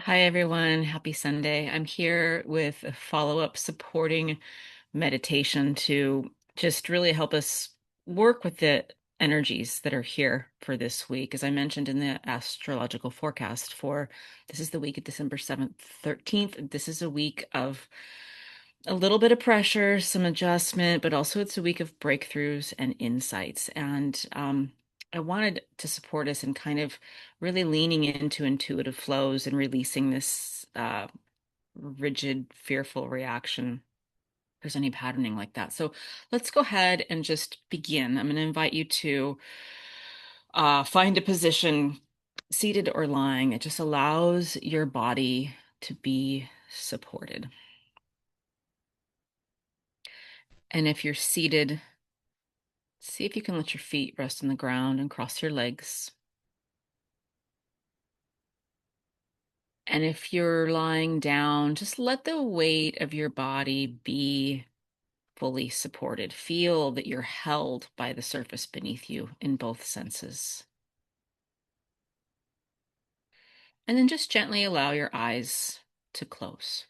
Hi, everyone. Happy Sunday. I'm here with a follow-up supporting meditation to just really help us work with the energies that are here for this week. As I mentioned in the astrological forecast for this is the week of December 7th, 13th. This is a week of a little bit of pressure, some adjustment, but also it's a week of breakthroughs and insights. And I wanted to support us in kind of really leaning into intuitive flows and releasing this rigid, fearful reaction. If there's any patterning like that. So let's go ahead and just begin. I'm going to invite you to find a position, seated or lying. It just allows your body to be supported. And if you're seated, see if you can let your feet rest on the ground and cross your legs. And if you're lying down, just let the weight of your body be fully supported. Feel that you're held by the surface beneath you in both senses. And then just gently allow your eyes to close.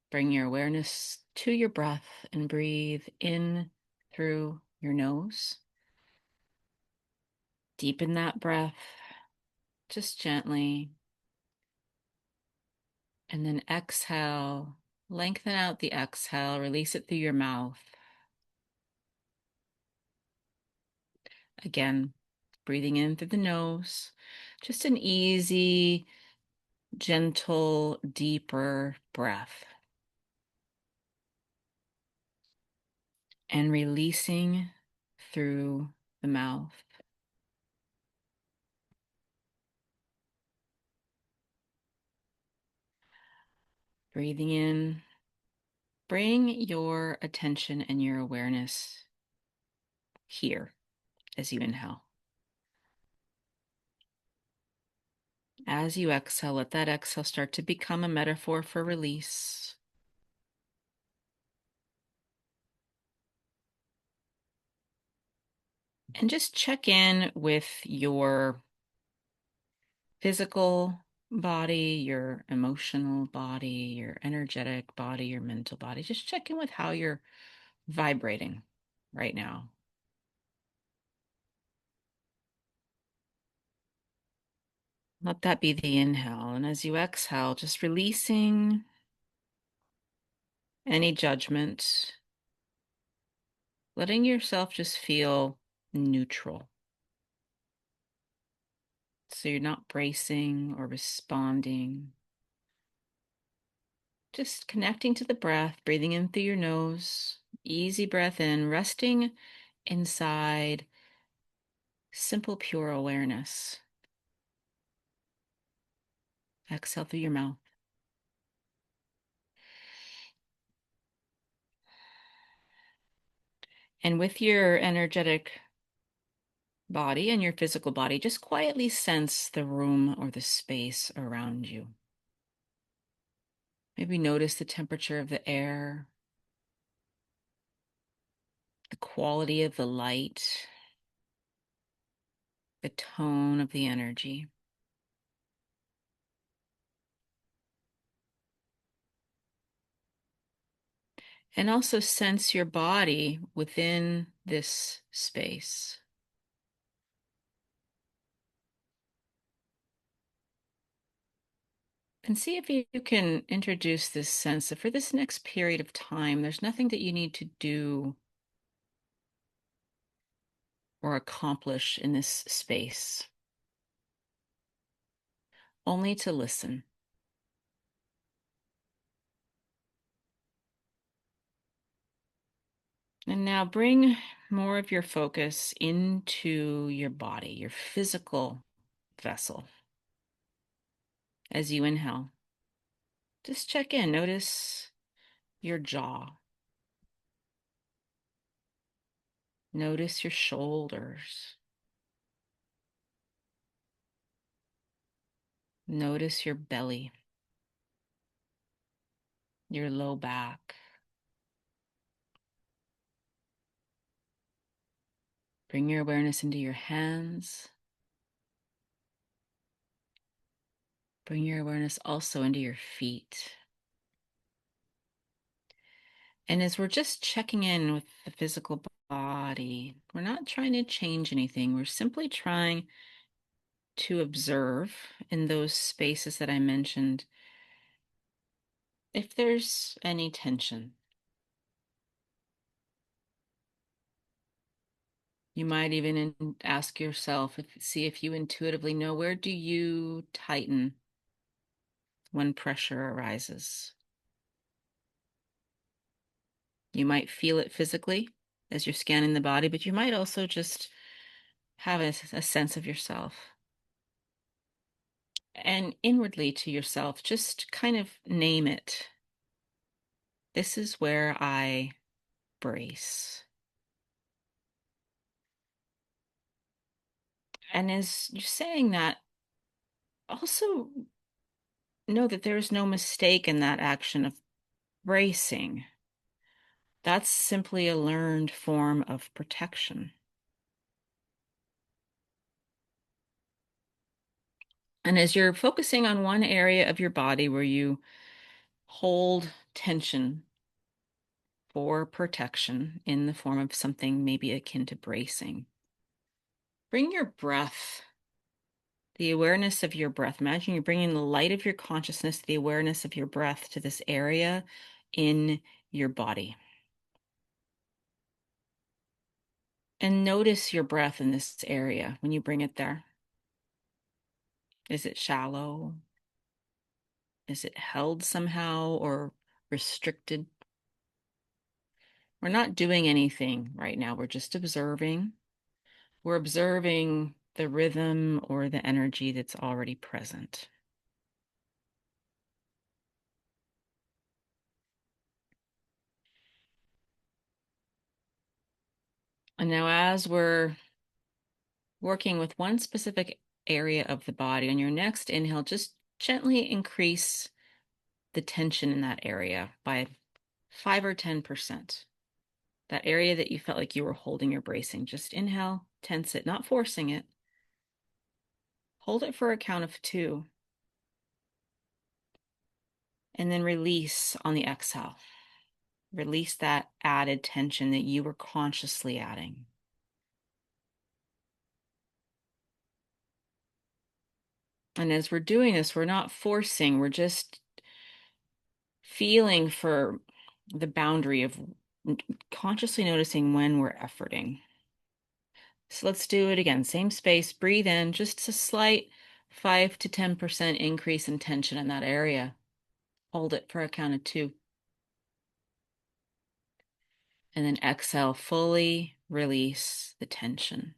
Bring your awareness to your breath and breathe in through your nose. Deepen that breath, just gently. And then exhale. Lengthen out the exhale. Release it through your mouth. Again, breathing in through the nose. Just an easy, gentle, deeper breath. And releasing through the mouth. Breathing in. Bring your attention and your awareness here as you inhale. As you exhale, let that exhale start to become a metaphor for release. And just check in with your physical body, your emotional body, your energetic body, your mental body. Just check in with how you're vibrating right now. Let that be the inhale. And as you exhale, just releasing any judgment, letting yourself just feel neutral. So you're not bracing or responding. Just connecting to the breath, breathing in through your nose, easy breath in, resting inside simple, pure awareness. Exhale through your mouth. And with your energetic body and your physical body, just quietly sense the room or the space around you. Maybe notice the temperature of the air, the quality of the light, the tone of the energy. And also sense your body within this space. And see if you can introduce this sense that for this next period of time, there's nothing that you need to do or accomplish in this space, only to listen. And now bring more of your focus into your body, your physical vessel. As you inhale, just check in. Notice your jaw. Notice your shoulders. Notice your belly, your low back. Bring your awareness into your hands. Bring your awareness also into your feet. And as we're just checking in with the physical body, we're not trying to change anything. We're simply trying to observe in those spaces that I mentioned if there's any tension. You might even ask yourself, see if you intuitively know, where do you tighten when pressure arises? You might feel it physically as you're scanning the body, but you might also just have a sense of yourself. And inwardly to yourself, just kind of name it. This is where I brace. And as you're saying that, also know that there is no mistake in that action of bracing. That's simply a learned form of protection. And as you're focusing on one area of your body where you hold tension for protection in the form of something maybe akin to bracing, bring your breath, the awareness of your breath. Imagine you're bringing the light of your consciousness, the awareness of your breath to this area in your body. And notice your breath in this area when you bring it there. Is it shallow? Is it held somehow or restricted? We're not doing anything right now. We're just observing. We're observing the rhythm or the energy that's already present. And now, as we're working with one specific area of the body, on your next inhale, just gently increase the tension in that area by 5 or 10%. That area that you felt like you were holding or bracing, just inhale, tense it, not forcing it. Hold it for a count of 2. And then release on the exhale. Release that added tension that you were consciously adding. And as we're doing this, we're not forcing, we're just feeling for the boundary of consciously noticing when we're efforting. So let's do it again. Same space, breathe in, just a slight 5 to 10% increase in tension in that area. Hold it for a count of 2. And then exhale, fully release the tension.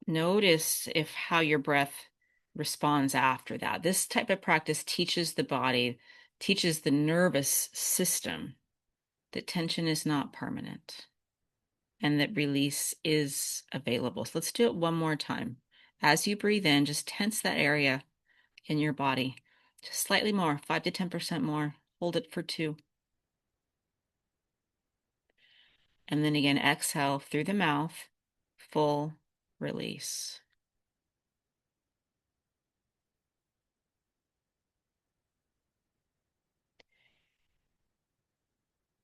Notice if how your breath responds after that. This type of practice teaches the body, teaches the nervous system that tension is not permanent and that release is available. So let's do it one more time. As you breathe in, just tense that area in your body. Just slightly more, 5 to 10% more. Hold it for 2. And then again, exhale through the mouth, full release.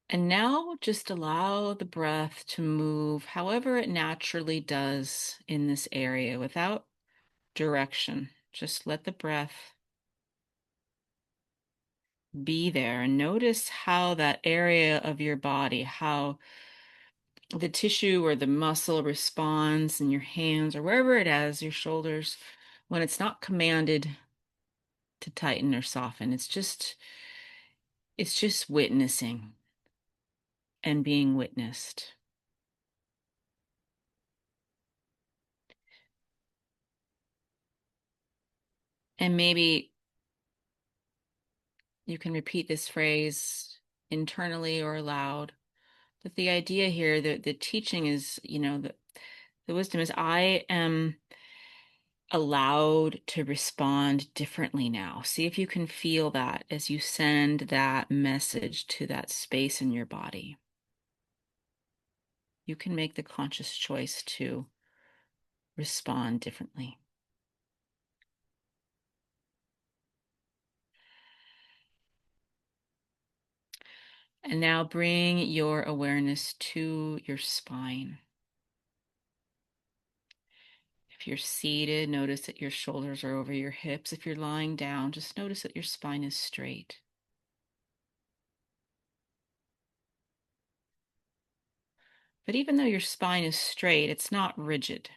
And now just allow the breath to move however it naturally does in this area without direction. Just let the breath be there and notice how that area of your body, how the tissue or the muscle responds in your hands or wherever it is, your shoulders, when it's not commanded to tighten or soften. It's just witnessing and being witnessed. And maybe you can repeat this phrase internally or aloud. But the idea here, the teaching is, the wisdom is I am allowed to respond differently now. See if you can feel that as you send that message to that space in your body. you can make the conscious choice to respond differently. And now bring your awareness to your spine. If you're seated, notice that your shoulders are over your hips. If you're lying down, just notice that your spine is straight. But even though your spine is straight, it's not rigid.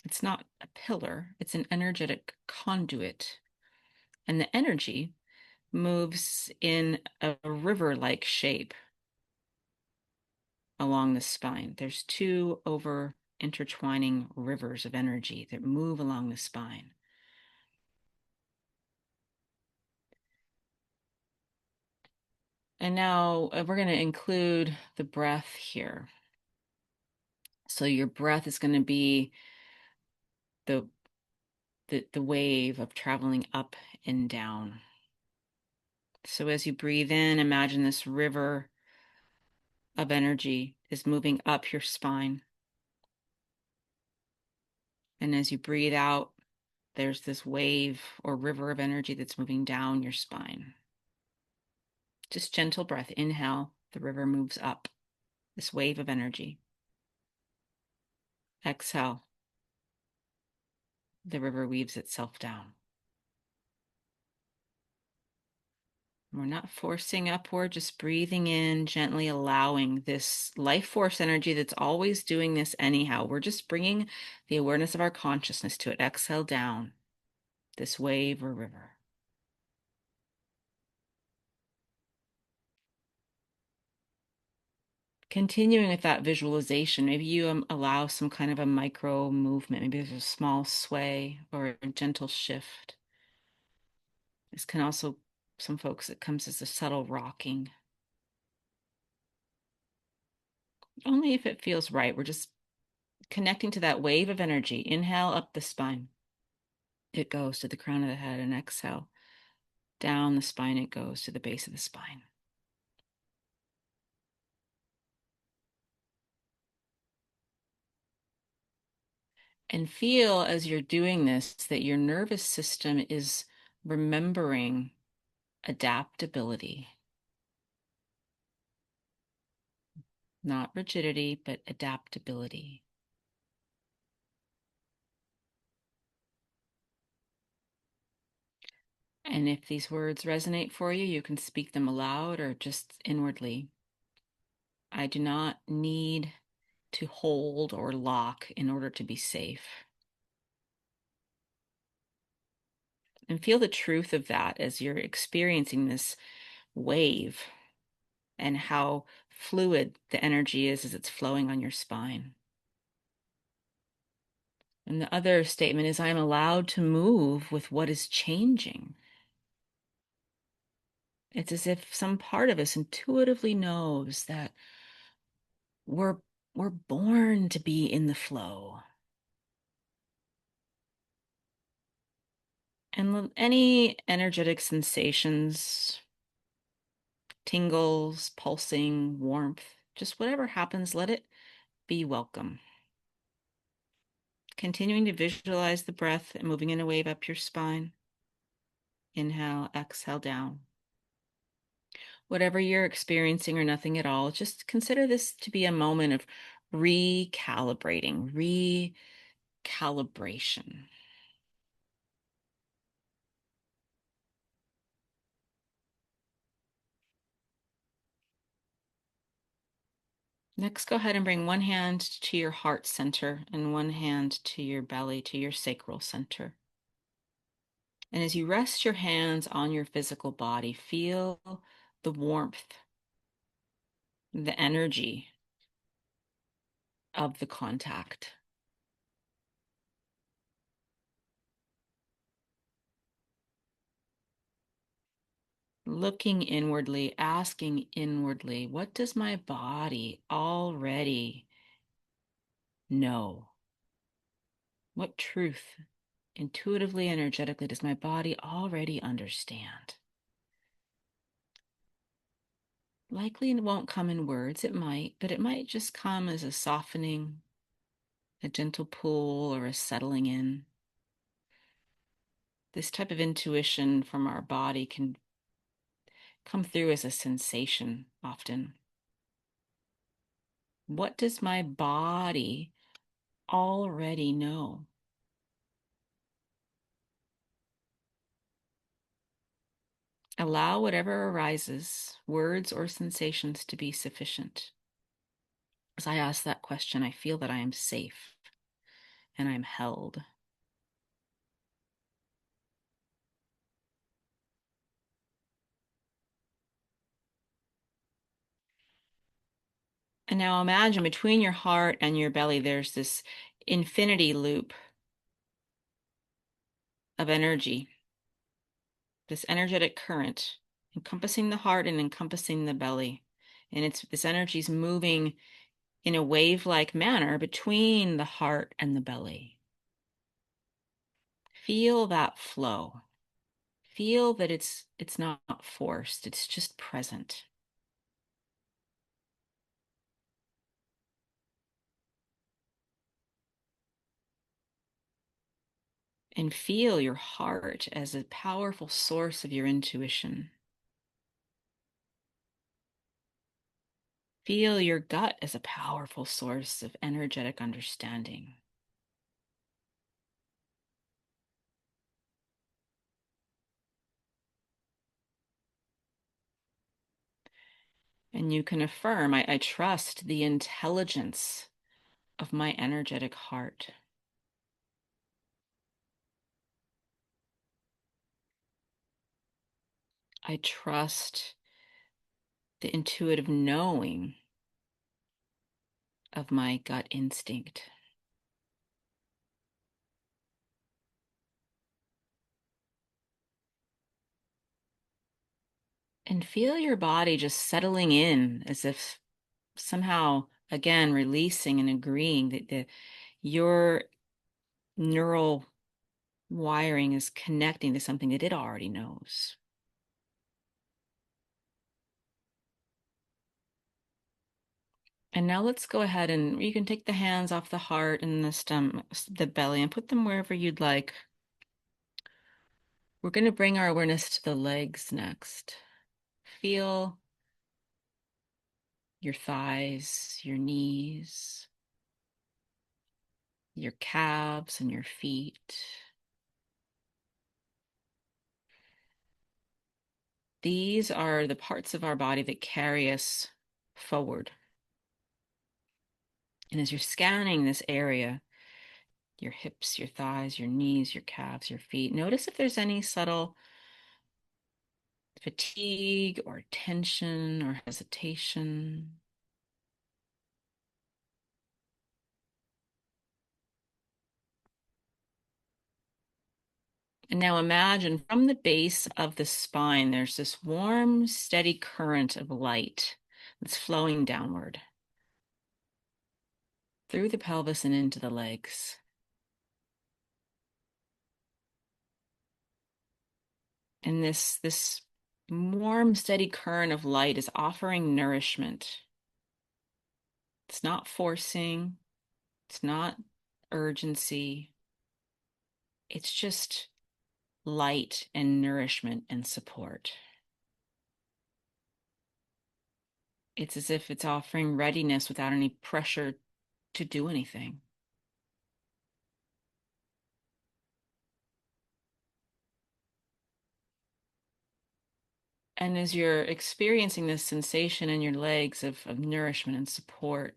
It's not a pillar, it's an energetic conduit. And the energy moves in a river-like shape along the spine. There's two over intertwining rivers of energy that move along the spine. And now we're going to include the breath here. So your breath is going to be the, the wave of traveling up and down. So as you breathe in, imagine this river of energy is moving up your spine. And as you breathe out, there's this wave or river of energy that's moving down your spine. Just gentle breath. Inhale, the river moves up, this wave of energy. Exhale, the river weaves itself down. We're not forcing upward, just breathing in, gently allowing this life force energy that's always doing this anyhow. We're just bringing the awareness of our consciousness to it. Exhale down, this wave or river. Continuing with that visualization, maybe you allow some kind of a micro movement. Maybe there's a small sway or a gentle shift. This can also, some folks, it comes as a subtle rocking. Only if it feels right. We're just connecting to that wave of energy. Inhale up the spine. It goes to the crown of the head, and exhale down the spine. It goes to the base of the spine. And feel as you're doing this that your nervous system is remembering adaptability. Not rigidity, but adaptability. And if these words resonate for you, you can speak them aloud or just inwardly. I do not need to hold or lock in order to be safe. And feel the truth of that as you're experiencing this wave and how fluid the energy is as it's flowing on your spine. And the other statement is, I am allowed to move with what is changing. It's as if some part of us intuitively knows that we're born to be in the flow. And any energetic sensations, tingles, pulsing, warmth, just whatever happens, let it be welcome. Continuing to visualize the breath moving in a wave up your spine. Inhale, exhale down. Whatever you're experiencing or nothing at all, just consider this to be a moment of recalibrating, recalibration. Next, go ahead and bring one hand to your heart center and one hand to your belly, to your sacral center. And as you rest your hands on your physical body, feel the warmth, the energy of the contact. Looking inwardly, asking inwardly, what does my body already know? What truth, intuitively, energetically, does my body already understand? Likely it won't come in words, it might, but it might just come as a softening, a gentle pull, or a settling in. This type of intuition from our body can come through as a sensation often. What does my body already know? Allow whatever arises, words or sensations, to be sufficient. As I ask that question, I feel that I am safe and I'm held. And now imagine between your heart and your belly, there's this infinity loop of energy, this energetic current encompassing the heart and encompassing the belly. And this energy is moving in a wave-like manner between the heart and the belly. Feel that flow. Feel that it's not forced, it's just present. And feel your heart as a powerful source of your intuition. Feel your gut as a powerful source of energetic understanding. And you can affirm, I trust the intelligence of my energetic heart. I trust the intuitive knowing of my gut instinct. And feel your body just settling in as if somehow, again, releasing and agreeing that your neural wiring is connecting to something that it already knows. And now let's go ahead and you can take the hands off the heart and the stomach, the belly, and put them wherever you'd like. We're going to bring our awareness to the legs next. Feel your thighs, your knees, your calves, and your feet. These are the parts of our body that carry us forward. And as you're scanning this area, your hips, your thighs, your knees, your calves, your feet, notice if there's any subtle fatigue or tension or hesitation. And now imagine from the base of the spine, there's this warm, steady current of light that's flowing downward through the pelvis and into the legs. And this warm, steady current of light is offering nourishment. It's not forcing, it's not urgency. It's just light and nourishment and support. It's as if it's offering readiness without any pressure to do anything. And as you're experiencing this sensation in your legs of nourishment and support,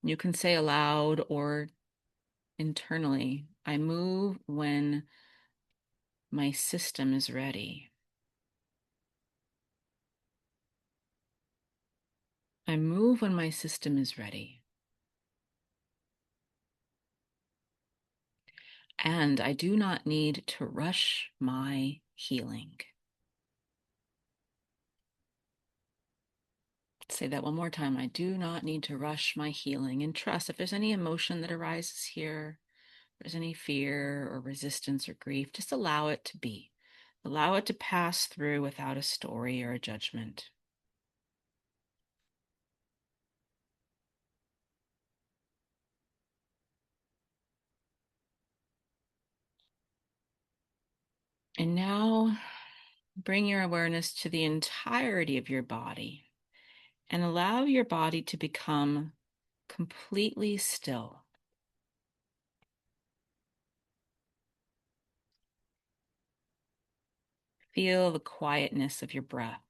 you can say aloud or internally, I move when my system is ready. I move when my system is ready. And I do not need to rush my healing. Say that one more time. I do not need to rush my healing, and trust if there's any emotion that arises here, if there's any fear or resistance or grief, just allow it to be. Allow it to pass through without a story or a judgment. And now bring your awareness to the entirety of your body and allow your body to become completely still. Feel the quietness of your breath,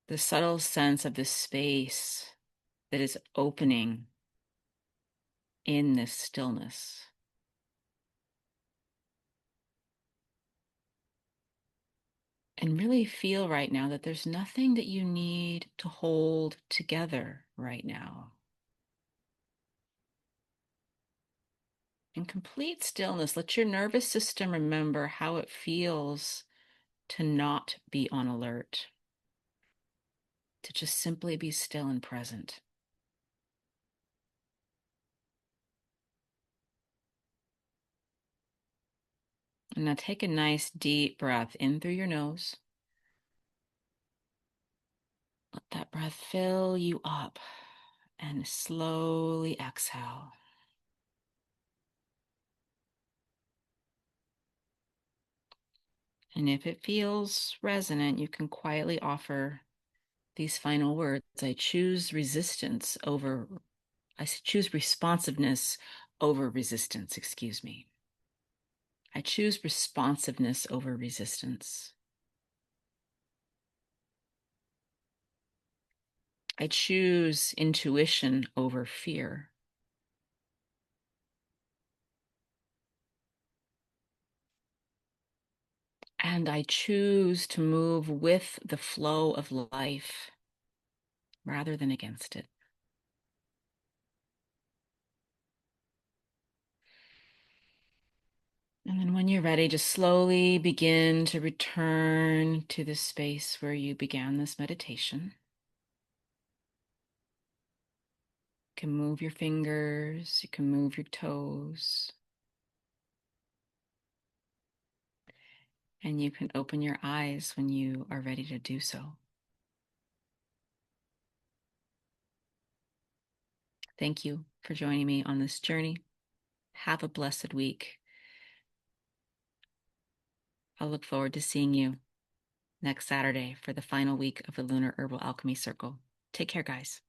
the subtle sense of the space that is opening in this stillness. And really feel right now that there's nothing that you need to hold together right now. In complete stillness, let your nervous system remember how it feels to not be on alert, to just simply be still and present. And now take a nice deep breath in through your nose. Let that breath fill you up and slowly exhale. And if it feels resonant, you can quietly offer these final words. I choose responsiveness over resistance, excuse me. I choose responsiveness over resistance. I choose intuition over fear. And I choose to move with the flow of life rather than against it. And then when you're ready, just slowly begin to return to the space where you began this meditation. You can move your fingers, you can move your toes, and you can open your eyes when you are ready to do so. Thank you for joining me on this journey. Have a blessed week. I'll look forward to seeing you next Saturday for the final week of the Lunar Herbal Alchemy Circle. Take care, guys.